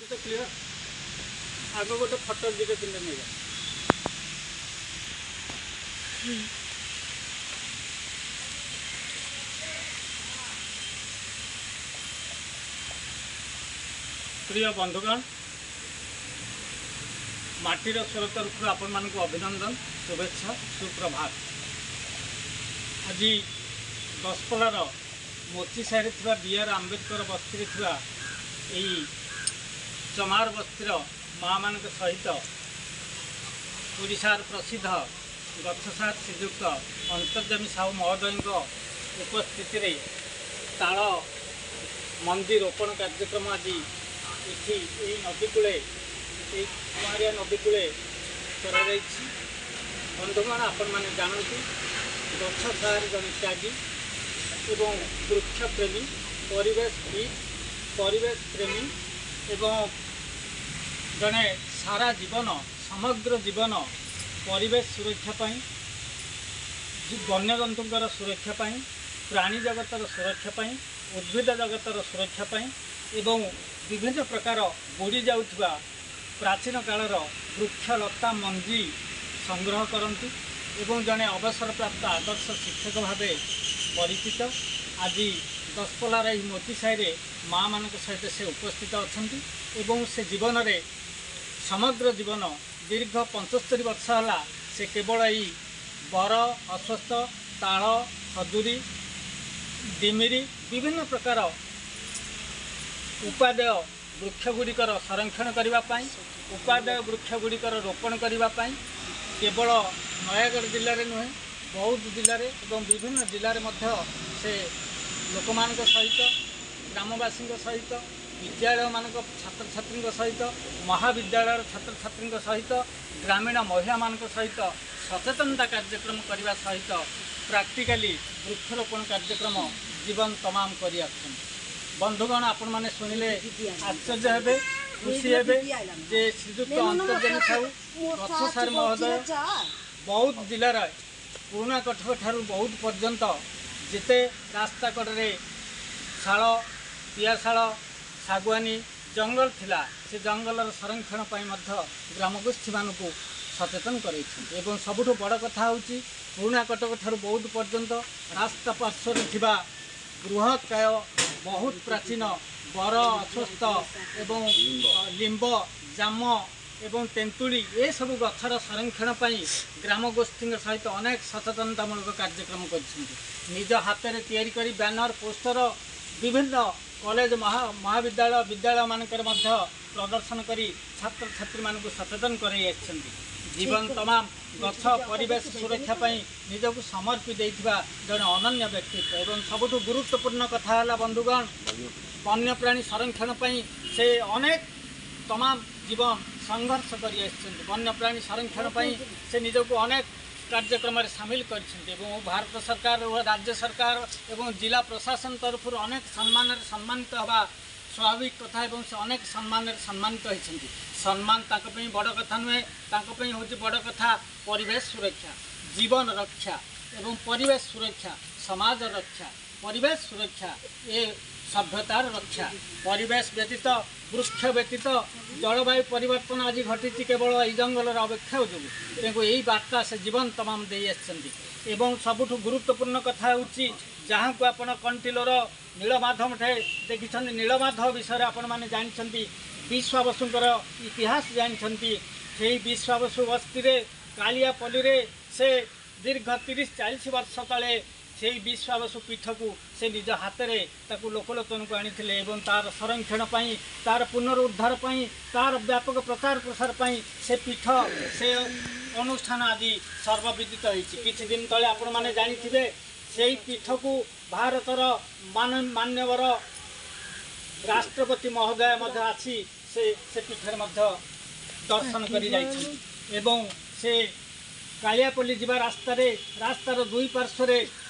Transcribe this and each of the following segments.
तो क्लियर आग गोटे फटो दुटे तीन नहीं प्रिय बंधुगण माटीर स्वर तरफ आपण मान अभिनंदन शुभेच्छा सुप्रभात। आज दशपल्लार मोची साइड बीआर आंबेडकर बस्ती यही चमार बस्तीर माँ मान सहित ओडिशार प्रसिद्ध गच्छसार श्रीजुक्त अंतर्जामी साहू महोदय उपस्थित ताल मंदिर रोपण कार्यक्रम आज ये नदी कूले कुआरिया नदी कूले कर बंधुगण आपण मैंने जानती गच्छसार जन त्यागी एवं वृक्ष प्रेमी परिवेश प्रेमी एवं जड़े सारा जीवन समग्र जीवन परिवेश सुरक्षापी वन्यजंतुंर सुरक्षापी प्राणी जगतर सुरक्षापी उद्भिद जगतर सुरक्षापी एवं विभिन्न प्रकार बुड़ी जाउथबा प्राचीन कालर वृक्षलता मंजी संग्रह करती एवं जड़े अवसर प्राप्त आदर्श शिक्षक भाव परिचित आज दशपल्लार मोती साई माँ मान सहित से उपस्थित अच्छा से जीवन में समग्र जीवन दीर्घ 75 वर्ष है से केवल यही बर अश्वत्थ ताल खजुरी डिमिरी विभिन्न प्रकार उपादेय वृक्षगुड़िकर संरक्षण करने उपादेय वृक्षगुड़िकर रोपण करने केवल नयागढ़ जिले में नुहे बौद्ध जिले में विभिन्न जिले में से लोक मान सहित ग्रामवासी सहित विद्यालय मान छात्र छात्री सहित महाविद्यालय छात्र छात्री सहित ग्रामीण महिला मान सहित सचेतनता कार्यक्रम करने सहित प्राक्टिकाली वृक्षरोपण कार्यक्रम जीवन तमाम कर बंधुगण आपण मैंने शुणिले आश्चर्य हे खुशी हे जे श्रीजुक्त अंतर्जामी साहू गच्छसार महोदय बौद्ध जिलार पुराना कठक ठारू बौद्ध पर्यंत जिते रास्ता कड़े शाल पियाशाल शागुआनी जंगल थिला से जंगलर संरक्षण ग्रामगोष्ठी मानक सचेतन कर सबुठ बड़ कथा हूँ पुराना कटक ठारू बौद्ध पर्यंत रास्ता पार्श्वर थिबा बृहत्काय बहुत प्राचीन बर अश्वत्थ एवं लिंब जाम एवं तेंतुड़ी ये सब गछर संरक्षण ग्रामगोष्ठी सहित अनेक सचेतनतामूलक कार्यक्रम कर निज हाथ में तैयारी करी बैनर पोस्टर विभिन्न कॉलेज महाविद्यालय विद्यालय मानकर प्रदर्शन करी छात्र छात्री मानक सचेतन कर जीवन तमाम गछ परिवेश सुरक्षा निजक समर्पित जड़े अनन्य व्यक्तित्व एवं सबुठ गुरुत्वपूर्ण कथा है बंधुगण वन्य प्राणी संरक्षण से अनेक तमाम जीवन संघर्ष कर वन्य प्राणी संरक्षण से निजक अनेक कार्यक्रम सामिल कर भारत सरकार राज्य सरकार एवं जिला प्रशासन तरफ अनेक सम्मानित हवा स्वाभाविक कथा एवं से अनेक सम्मानित होती सम्मान ताकि बड़ कथा नुहे हूँ बड़ कथा परिवेश सुरक्षा जीवन रक्षा एवं परिवेश सुरक्षा समाज रक्षा परिवेश सुरक्षा ये सभ्यतार रक्षा परिवेश व्यतीत वृक्ष व्यतीत जलवायु परिवर्तन आज घटी केवल ये जंगलर अपेक्षा जो तेणु यही वार्ता से जीवन तमाम दे एवं सबुठ गुरुत्वपूर्ण कथा हूँ जहाँ को आप कंटिलोर नीलमाधव ठे देखी नीलमाधव विषय आपण मैंने जानते विश्वाबसुंकर इतिहास जानते से विश्वाबसु बस्ती कालियापल्ली से दीर्घ 30-40 वर्ष तले से विश्वाबसु पीठ को से निज हाथ में लोकलोचन को आनी तार संरक्षण तार पुनरुद्धार तार व्यापक प्रचार प्रसार से पीठ से अनुष्ठान आदि सर्वविदित होती किछि दिन तले आपण माने जानिथिबे से पीठ को भारतर मान्यवर राष्ट्रपति महोदय आसी से पीठर दर्शन कर से कालियापल्ली जीवा रास्तार दुई पार्श्व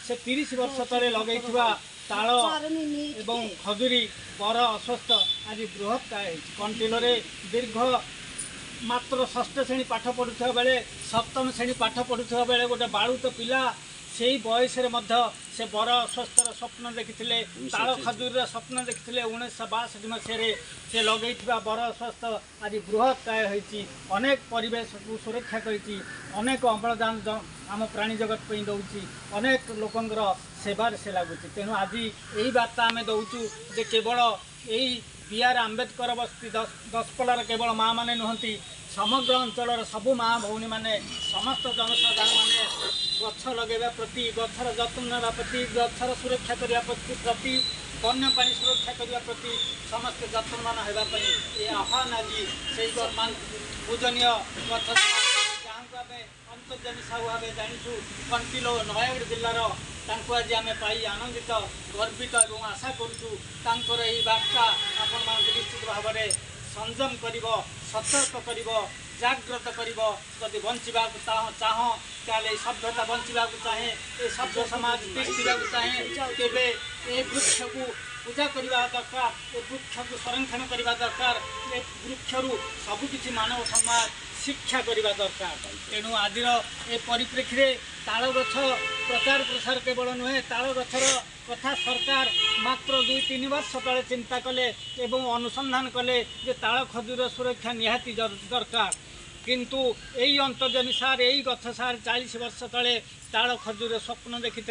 से 30 वर्ष तले लगे ताल एवं खजुरी बर अश्वत्थ आज बृहत् कंटिलोरे दीर्घ मात्र षष्ठ श्रेणी पाठ पढ़ुवा बेले सप्तम श्रेणी पाठ पढ़ुवा बेले गोटे बालुत पिला से बयस से बर अस्वस्थर स्वप्न देखी ताल खजूर स्वप्न देखी 1962 मसीह से लगे बर अस्वस्थ आज बृहत काय होती अनेक परिवेश को सुरक्षा करी अनेक अम्लजान आम प्राणी जगत पे दौर अनेक लोकंर सेवार से लगुच तेणु आज यही बार्ता आम दौचु जे केवल यही बीआर आंबेडकर बस्ती दशपल्लार केवल माँ मैंने नुहति समग्र अंचल सबू माँ भौणी मैंने समस्त जनसाधारण मैंने गछ लगे प्रति गछर जत्न नेवा प्रति गछर सुरक्षा करने प्रति वन्य पानी सुरक्षा करने प्रति समस्त जत्नवान होगापी ये आह्वान आज से पूजनीय गछ जहाँ को आम अंतर्जामी साहू भाव जाचु कंटिलो नयगढ़ जिलार आज आम पाई आनंदित गर्वित और आशा करुँ यही बार्ता आपण निश्चित भाव में संयम कर सतर्क कर जाग्रत कर जदि बंचा चाह ताले सभ्यता बंचा चाहे ये सभ्य समाज तिष्ठा चाहे तेरे ये वृक्ष को पूजा करने दरकार ये वृक्ष को संरक्षण करने दरकार ये वृक्षरु सबकि मानव समाज शिक्षा करने दरकार तेणु आज ये परिप्रेक्षी ताल गछ प्रचार प्रसार केवल नुहे ताल गछर कथा सरकार मात्र 2-3 वर्ष तले चिंता कले एवं अनुसंधान कले जे ताल खजूर सुरक्षा निहाती दरकार किंतु यही अंतर्जमी सार यही गछ सार 40 वर्ष तले ताल खजूर स्वप्न देखी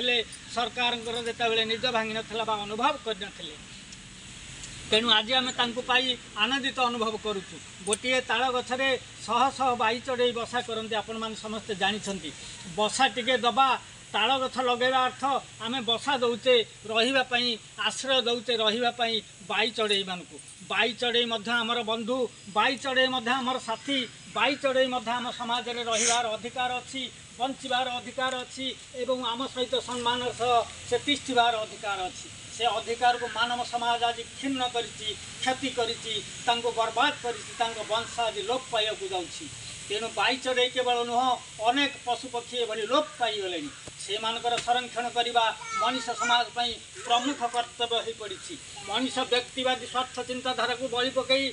सरकार जिते निज भांगी ना अनुभव कर तेणु आज आम पाई आनंदित अनुभव करुचु गोटे ताल गछरे शह शह बाई चढ़ई बसा करते आपण मैंने समस्ते जानते बसा टिके दबा ताल गछ लगेगा अर्थ आम बसा दौचे रही आश्रय दौचे रही बाई चढ़ई मानू बाई चढ़ई आमर बंधु बाई चढ़ई आमर साथी बाई चढ़ई आम समाज में रहीबार अधिकार अच्छी बंचार अधिकार अच्छी एवं आम सहित सम्मान से तिष्ठार अधिकार अच्छी से अधिकार को मानव समाज आज क्षीण क्षति बर्बाद कर वंश आज लोप पाइबा जाऊँगी तेणु बाई चढ़ई केवल नुह अनेक पशुपक्षी ये लोप पाईगले से संरक्षण करने मनीष समाज प्रमुख कर्तव्य हो पड़ी मनीष व्यक्तिवादी स्वार्थ चिंताधारा को बलि पकई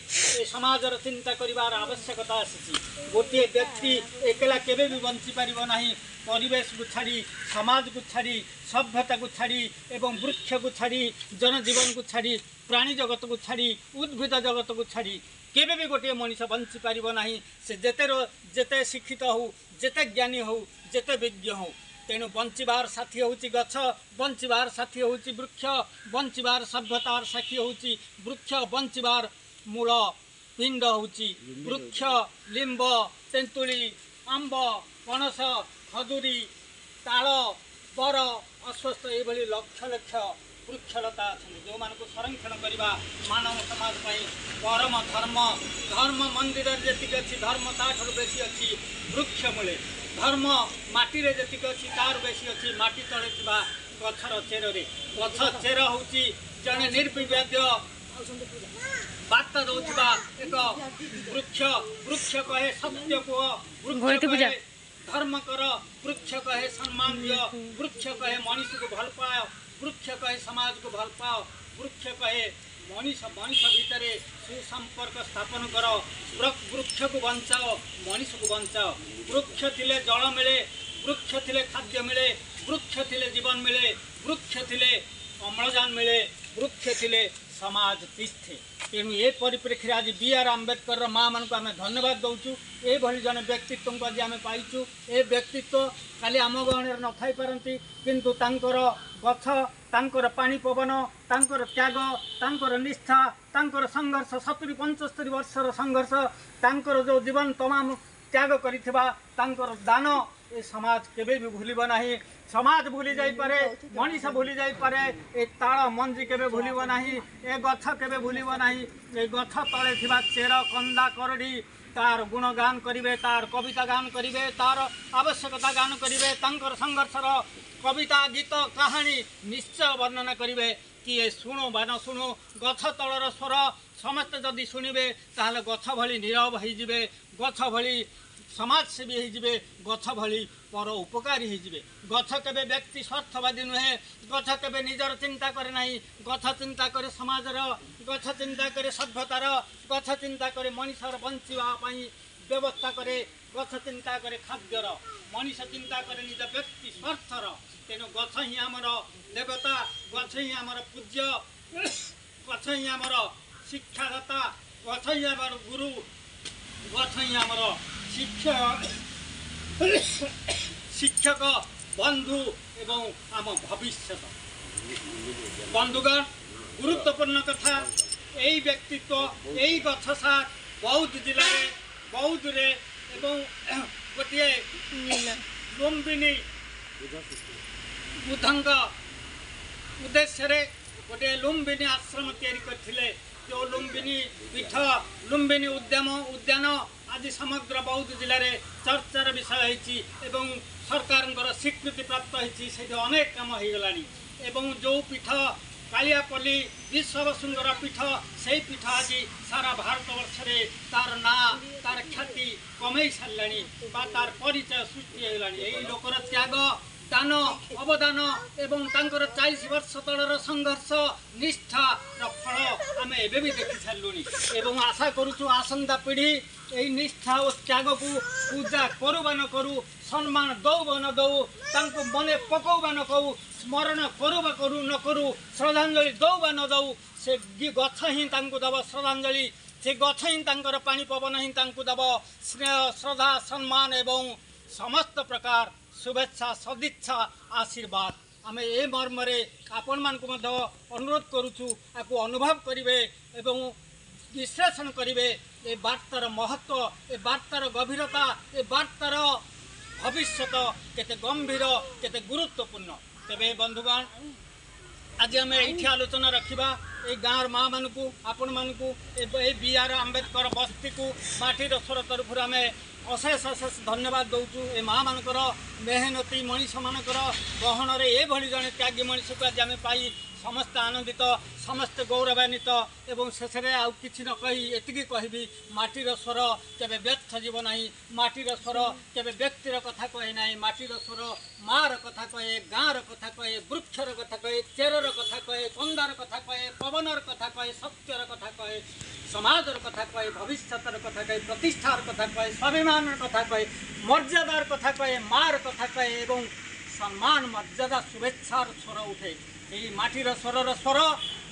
समाजर चिंता करार आवश्यकता आसी गोटे व्यक्ति एकला केवे भी बंची पार ना परिवेश को छाड़ी समाज को छाड़ी सभ्यता को छाड़ी एवं वृक्ष को छाड़ी जनजीवन को छाड़ी प्राणी जगत को छाड़ी उद्भिद जगत को छाड़ी केवे भी गोटे मनीष बंची पार ना से जेते शिक्षित हो जेते ज्ञानी हो जेते विज्ञ हो तेणु बंचार साथी हूँ गछ बंचार साथी हूँ वृक्ष बंचार सभ्यतार साथी हूँ वृक्ष बंचार मूल पिंड हूँ वृक्ष लिंब तेंतुली आंब पणस खजुरी ताल बर अस्वस्थ ये लक्ष लक्ष वृक्षलता अच्छे जो मानक संरक्षण करने मानव समाज परम धर्म धर्म मंदिर जी अच्छी धर्म ताठ बेसी अच्छी वृक्ष मूले धर्म माटी रे जी अच्छी तार बेसी अच्छी माटी तले गछर चेर गछ चेर हूँ जड़े निर्विवाद्य बार्ता दौरा एक वृक्ष वृक्ष कहे सत्य को वृक्ष कहे धर्म कर वृक्ष कहे सम्मान दियो वृक्ष कहे मनीष को भल पाओ वृक्ष कहे समाज को भल पाओ वृक्ष कहे मनीष मनीष भितर सुसंपर्क स्थापन कर वृक्ष को बंचाओ मनीष को बंचाओ वृक्ष थिले जल मिले वृक्ष थिले खाद्य मिले वृक्ष थिले जीवन मिले वृक्ष थिले अम्लजान मिले वृक्ष थिले समाज तिष्ठे तेणु ये परिप्रेक्षी आज बीआर आंबेडकर माँ मान को आम धन्यवाद दौचु ये जन व्यक्तित्व को आज आम पाइचु ए व्यक्तित्व खाली आम गहण न थी पारती किंतु तांकर गछ तांकर पानी पवन तांकर त्याग तांकर निष्ठा तांकर संघर्ष 70-75 वर्षर संघर्ष तांकर जो जीवन तमाम त्याग करिथिबा तांकर दान ये समाज केबे भी भूलिब नाही समाज भूली जाई पारे मनीष भूली जाई पारे ए ताल मंजी केबे भूलिब नाही ए गछ केबे भूलिब नाही ए गछ तले थिबा चेर कंदा करडी तार गुणगान करिवे तार कविता गान करिवे तार आवश्यकता गान करिवे तांकर संघर्षर कविता गीत कहानी निश्चय वर्णना करिवे कि ये शुणु बा न शुणु गछ तलर स्वर समस्त जदि शुणवे ताहले गछ भली नीरव होइजिबे गछ भली समाजसेवी होइजिबे गछ भली पर उपकारी होइजिबे गछ केबे व्यक्ति स्वार्थवादी नुहे गछ केबे निजर चिंता करे नाही गछ चिंता करे समाजर गछ चिंता करे सभ्यतार गछ चिंता करे मनीषर बंचिबा पई व्यवस्था करे गछ चिंता करे खाद्यर मनीष चिंता करे निज व्यक्ति स्वार्थर तेणु गछ ही आमर देवता, गछ ही आमर पूज्य, गछ ही आमर शिक्षादाता, गछ ही आमर गुरु, गछ ही आमर शिक्षक बंधु एवं आम भविष्य। बंधुगण गुरुत्वपूर्ण कथा यही व्यक्तित्व यही गछ सार बौद्ध जिले बौद्ध रे एवं गोटे लुम्बिनी बुद्धंग उद्देश्य गोटे लुम्बिनी आश्रम तैयारी करथिले। जो लुम्बिनी पीठ लुम्बिनी उद्यान आज समग्र बौद्ध जिले में चर्चार विषय होती एवं सरकार स्वीकृति प्राप्त होती से अनेक काम हो गलानी। एवं जो पीठ कालियापल्ली विश्व सुंदर पीठ से पीठ आज सारा भारतवर्ष में तार ना तार ख्याति कमई सारे तार परिचय सृष्टि होगलानी। यही लोकर त्याग दान अवदान एवं तांकर 40 वर्ष तलर संघर्ष निष्ठा फल आम एवं भी देखी सारूनी। एवं आशा करुचु आसंता पीढ़ी यही निष्ठा और त्याग को पूजा करू बा न करू सम्मान दौ बा न दौ तांको मने पकौ बा न कहू स्मरण करू बा करू न करू श्रद्धांजलि दौ बा न दौ से गछ ही तांको दब श्रद्धांजलि से गछ ही तांकर पानी पवन ही तांको दब स्नेह श्रद्धा सम्मान एवं समस्त प्रकार शुभेच्छा सदिच्छा आशीर्वाद आम ए मर्मरे आपण मानक अनुरोध करुचु आपको अनुभव करेंगे एवं विश्लेषण करेंगे ए वार्तार महत्व ए वार्तार गभीरता ए वार्तार भविष्य केते गंभीर केते गुरुत्वपूर्ण। तेबे बंधुगण आज आम ये आलोचना रखा ये गाँव माँ मानक आपण मानक BR आंबेडकर बस्ती को माटीर स्वर तरफ आम अशेष अशेष धन्यवाद दौचु। ए माँ मानकर मेहनती मनीष मानकर गहन ये जड़े त्यागी मनीष को आज आम पाई समस्त आनंदित समस्त गौरवान्वित एवं शेष आउ कि न कही एति कहबी माटीर स्वर केबे व्यर्थ जीव ना माटीर स्वर केबे व्यक्तिर कथा कहे ना माटीर स्वर मार कथा कहे गाँवर कथा कहे वृक्षर कथा कहे चेरर कथा कहे कंदार कथा कहे पवनर कथा कहे सत्यर कथा कहे समाजर कथा कहे भविष्यतर कथा कहे प्रतिष्ठार कथा कहे स्वाभिमान कथा कहे मर्यादार कथा कहे मार कथा कहे एवं सम्मान मर्यादा शुभेच्छार स्वर उठे। यही माटीर स्वर स्वर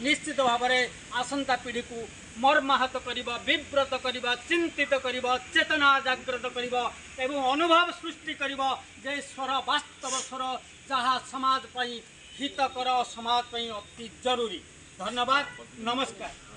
निश्चित भाव में आसंता पीढ़ी को मर्माहत करवा विव्रत करवा चिंतित करवा चेतना जागृत करवा एवं अनुभव सृष्टि करवा जे स्वर वास्तव स्वर जहाँ समाज हितकर समाज अति जरूरी। धन्यवाद नमस्कार।